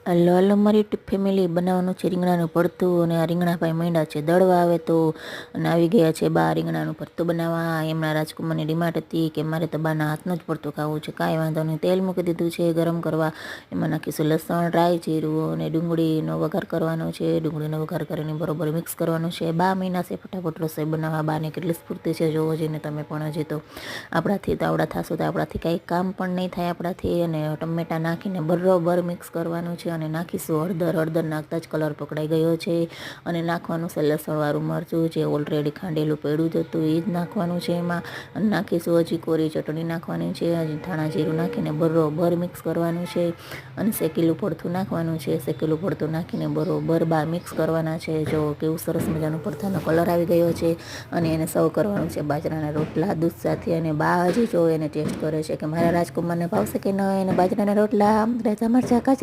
Hello hello મારી YouTube family, બનાવવાનું છે રીંગણાનું ભરતું. અને આ રીંગણા ભાઈ માંડ્યા છે દળવા આવે તો, અને આવી ગયા છે બા રીંગણાનું ભરતું બનાવવા. એમના રાજકુમારની ડિમાન્ડ હતી કે મારે તો બાના હાથનું જ ભરતું ખાવું છે. કાંઈ વાંધો નહીં, તેલ મૂકી દીધું છે ગરમ કરવા. એમાં નાખીશું લસણ, રાઈ, જીરું અને ડુંગળીનો વઘાર કરવાનો છે. ડુંગળીનો વઘાર કરીને બરોબર મિક્સ કરવાનું છે. બા મહિના છે ફટાફટ રસોઈ બનાવવા. બાને કેટલી સ્ફૂર્તિ છે જોવો જઈને તમે પણ. હજી તો આપણાથી તો આવડા થશું તો આપણાથી કાંઈ કામ પણ નહીં થાય આપણાથી. અને ટમેટાં નાખીને બરોબર મિક્સ કરવાનું છે. અને નાખીશું હળદર. હળદર નાખતા જ કલર પકડાઈ ગયો છે. અને નાખવાનું છે લસણવાળું મરચું, જે ઓલરેડી ખાંડેલું પડ્યું જ હતું એ જ નાખવાનું છે એમાં. અને નાખીશું હજી કોરી ચટણી નાખવાની છે. હજી ધાણા જીરું નાખીને બરોબર મિક્સ કરવાનું છે. અને શેકેલું ભરથું નાખવાનું છે. શેકેલું ભરથું નાખીને બરોબર બાર મિક્સ કરવાના છે. જો કેવું સરસ મજાનું ભરથાનો કલર આવી ગયો છે. અને એને સર્વ કરવાનું છે બાજરાના રોટલા દૂધ સાથે. અને બા હજી જો એને ટેસ્ટ કરે છે કે મારા રાજકુમારને ભાવશે કે નહીં. એને બાજરાના રોટલા, રાયતા મરચાં, કાચા